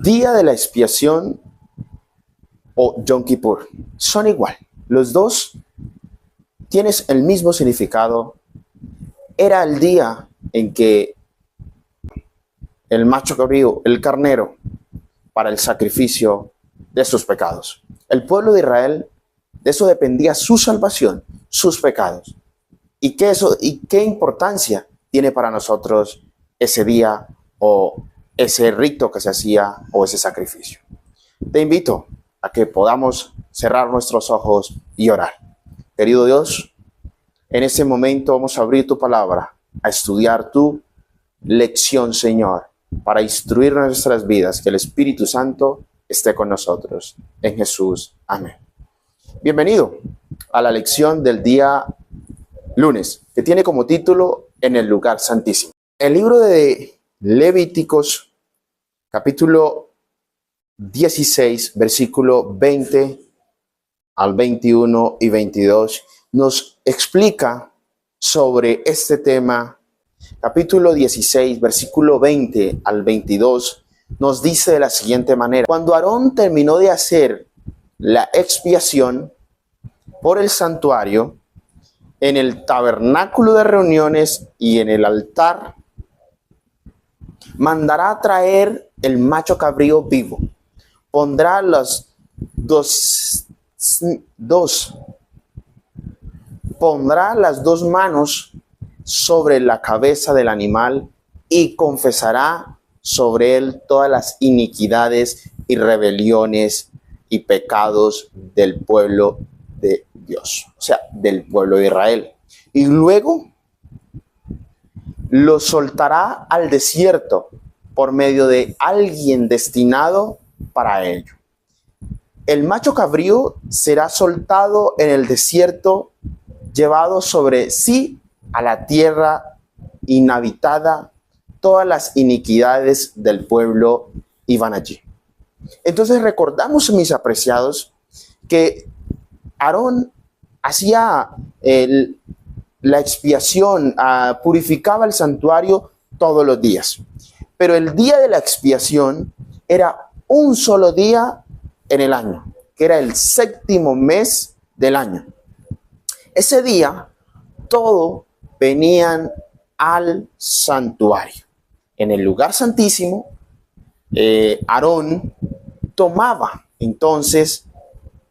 Día de la expiación o Yom Kippur son igual. Los dos tienen el mismo significado. Era el día en que el macho cabrío, el carnero, para el sacrificio de sus pecados. El pueblo de Israel, de eso dependía su salvación, sus pecados. ¿Y qué importancia tiene para nosotros ese día o ese rito que se hacía o ese sacrificio? Te invito a que podamos cerrar nuestros ojos y orar. Querido Dios, en este momento vamos a abrir tu palabra, a estudiar tu lección, Señor, para instruir nuestras vidas, que el Espíritu Santo esté con nosotros. En Jesús. Amén. Bienvenido a la lección del día lunes, que tiene como título En el lugar santísimo. El libro de Levíticos, capítulo 16, versículo 20 al 21 y 22, nos explica sobre este tema. Capítulo 16, versículo 20 al 22, nos dice de la siguiente manera: cuando Aarón terminó de hacer la expiación por el santuario, en el tabernáculo de reuniones y en el altar, mandará traer el macho cabrío vivo. Pondrá las dos manos sobre la cabeza del animal y confesará sobre él todas las iniquidades y rebeliones y pecados del pueblo de Dios, o sea, del pueblo de Israel. Y luego lo soltará al desierto por medio de alguien destinado para ello. El macho cabrío será soltado en el desierto, llevado sobre sí a la tierra inhabitada. Todas las iniquidades del pueblo iban allí. Entonces recordamos, mis apreciados, que Aarón hacía la expiación, purificaba el santuario todos los días. Pero el día de la expiación era un solo día en el año, que era el séptimo mes del año. Ese día, todos venían al santuario. En el lugar santísimo, Aarón tomaba entonces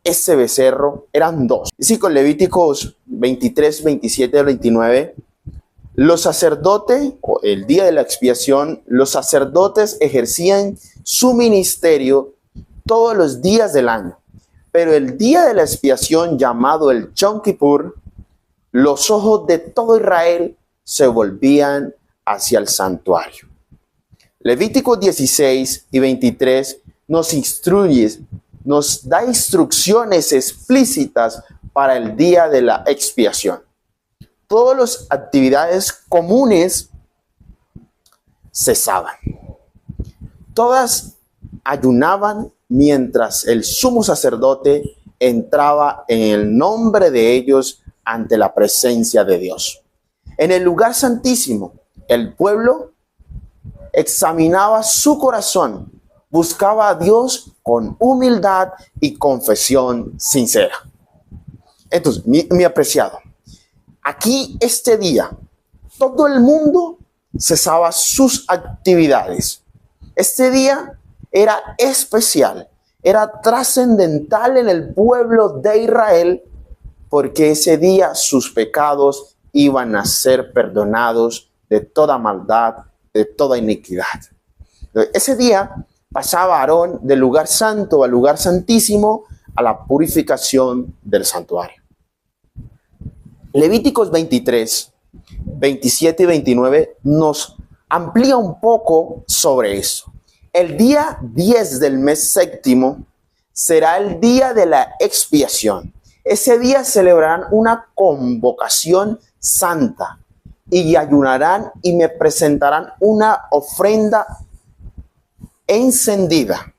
ese becerro, eran dos. Sí, con Levíticos 23, 27 al 29, los sacerdotes, el día de la expiación, los sacerdotes ejercían su ministerio todos los días del año. Pero el día de la expiación, llamado el Yom Kippur, los ojos de todo Israel se volvían hacia el santuario. Levíticos 16 y 23 nos da instrucciones explícitas para el día de la expiación. Todas las actividades comunes cesaban. Todas ayunaban mientras el sumo sacerdote entraba en el nombre de ellos ante la presencia de Dios. En el lugar santísimo, el pueblo examinaba su corazón, buscaba a Dios con humildad y confesión sincera. Entonces, mi apreciado, aquí este día, todo el mundo cesaba sus actividades. Este día era especial, era trascendental en el pueblo de Israel, porque ese día sus pecados iban a ser perdonados de toda maldad, de toda iniquidad. Ese día pasaba Aarón del lugar santo al lugar santísimo a la purificación del santuario. Levíticos 23, 27 y 29 nos amplía un poco sobre eso. El día 10 del mes séptimo será el día de la expiación. Ese día celebrarán una convocación santa y ayunarán y me presentarán una ofrenda encendida.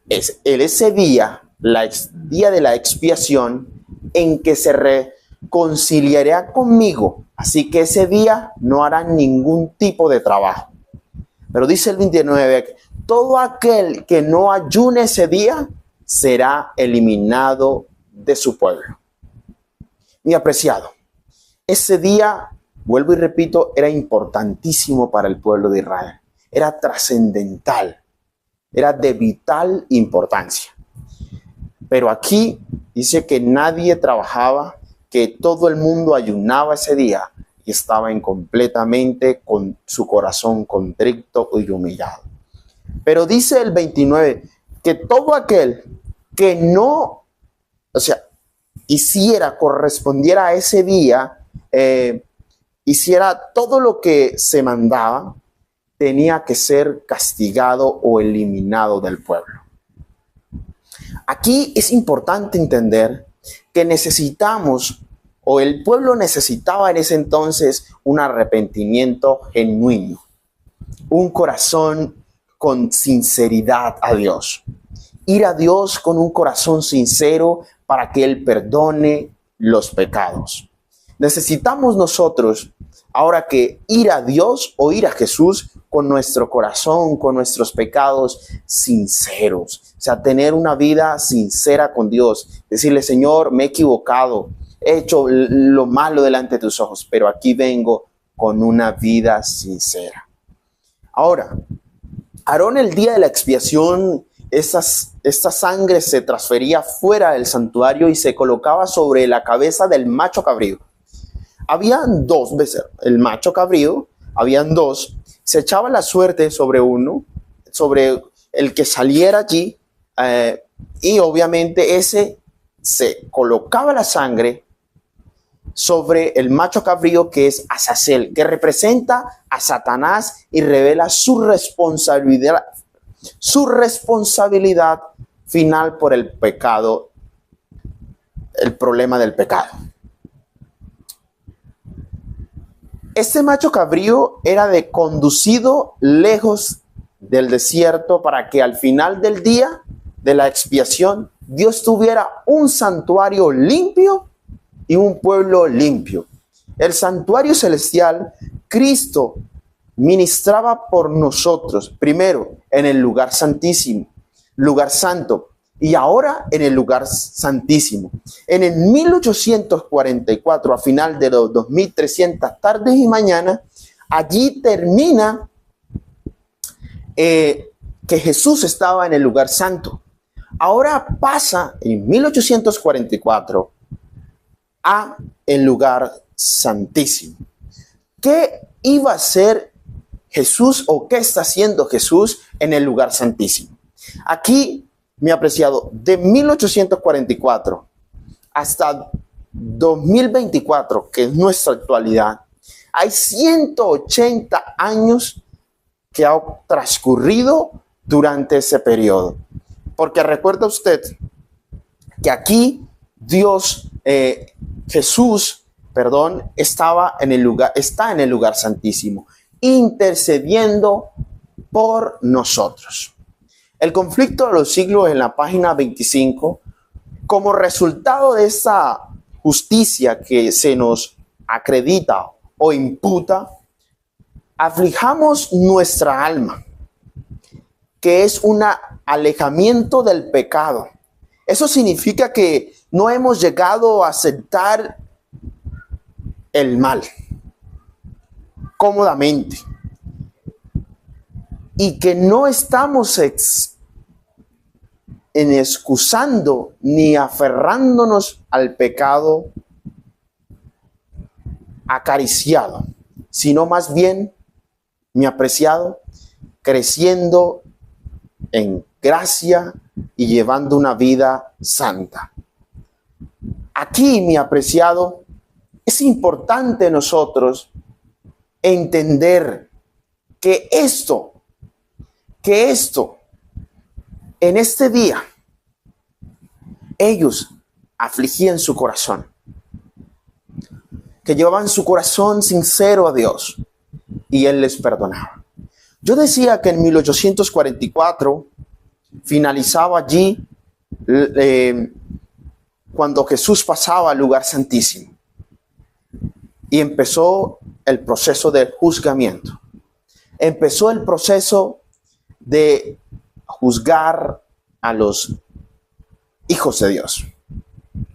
Ese día, día de la expiación, en que se reconciliará conmigo. Así que ese día no harán ningún tipo de trabajo. Pero dice el 29, todo aquel que no ayune ese día será eliminado de su pueblo. Mi apreciado, ese día, vuelvo y repito, era importantísimo para el pueblo de Israel. Era trascendental, era de vital importancia. Pero aquí dice que nadie trabajaba, que todo el mundo ayunaba ese día y estaban completamente con su corazón contrito y humillado. Pero dice el 29 que todo aquel que no, correspondiera a ese día, hiciera todo lo que se mandaba, tenía que ser castigado o eliminado del pueblo. Aquí es importante entender que necesitamos, o el pueblo necesitaba en ese entonces, un arrepentimiento genuino, un corazón con sinceridad a Dios. Ir a Dios con un corazón sincero para que Él perdone los pecados. Necesitamos nosotros ahora que ir a Dios o ir a Jesús con nuestro corazón, con nuestros pecados sinceros. O sea, tener una vida sincera con Dios. Decirle, Señor, me he equivocado, he hecho lo malo delante de tus ojos, pero aquí vengo con una vida sincera. Ahora, Aarón, el día de la expiación, esta sangre se transfería fuera del santuario y se colocaba sobre la cabeza del macho cabrío. Habían dos becerros, el macho cabrío, habían dos, se echaba la suerte sobre uno, sobre el que saliera allí, y obviamente ese se colocaba la sangre sobre el macho cabrío, que es Azazel, que representa a Satanás y revela su responsabilidad final por el pecado, el problema del pecado. Este macho cabrío era conducido lejos del desierto para que al final del día de la expiación Dios tuviera un santuario limpio y un pueblo limpio. El santuario celestial, Cristo ministraba por nosotros, primero en el lugar santísimo, lugar santo, y ahora en el lugar santísimo. En el 1844, a final de los 2300 tardes y mañanas, allí termina que Jesús estaba en el lugar santo. Ahora pasa en 1844 a el lugar santísimo. ¿Qué iba a hacer Jesús o qué está haciendo Jesús en el lugar santísimo? Aquí, mi apreciado, de 1844 hasta 2024, que es nuestra actualidad, hay 180 años que ha transcurrido durante ese periodo. Porque recuerda usted que aquí está en el lugar santísimo, intercediendo por nosotros. El conflicto de los siglos, en la página 25, como resultado de esa justicia que se nos acredita o imputa, aflijamos nuestra alma, que es un alejamiento del pecado. Eso significa que no hemos llegado a aceptar el mal cómodamente y que no estamos excusando ni aferrándonos al pecado acariciado, sino más bien, mi apreciado, creciendo en gracia y llevando una vida santa. Aquí, mi apreciado, es importante nosotros entender que esto, en este día, ellos afligían su corazón, que llevaban su corazón sincero a Dios y Él les perdonaba. Yo decía que en 1844 finalizaba allí cuando Jesús pasaba al lugar santísimo y empezó el proceso de juzgamiento. Empezó el proceso de juzgar a los hijos de Dios.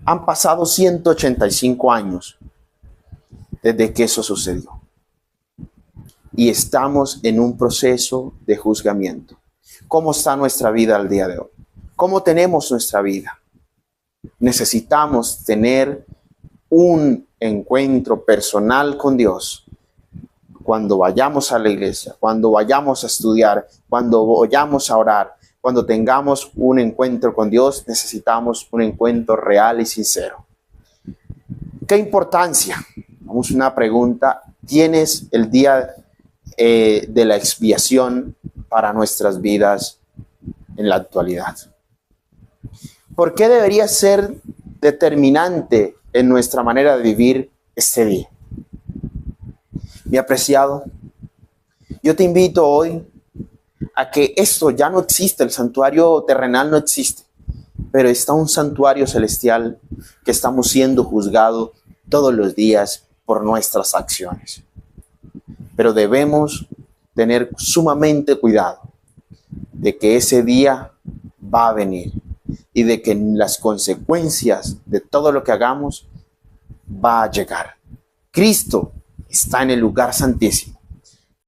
Han pasado 185 años desde que eso sucedió. Y estamos en un proceso de juzgamiento. ¿Cómo está nuestra vida al día de hoy? ¿Cómo tenemos nuestra vida? Necesitamos tener un encuentro personal con Dios cuando vayamos a la iglesia, cuando vayamos a estudiar, cuando vayamos a orar, cuando tengamos un encuentro con Dios, necesitamos un encuentro real y sincero. ¿Qué importancia? Vamos a una pregunta. ¿Tienes el día de la expiación para nuestras vidas en la actualidad? ¿Por qué debería ser determinante en nuestra manera de vivir este día? Mi apreciado, yo te invito hoy a que esto ya no existe, el santuario terrenal no existe, pero está un santuario celestial que estamos siendo juzgados todos los días por nuestras acciones. Pero debemos tener sumamente cuidado de que ese día va a venir y de que las consecuencias de todo lo que hagamos va a llegar. Cristo está en el lugar santísimo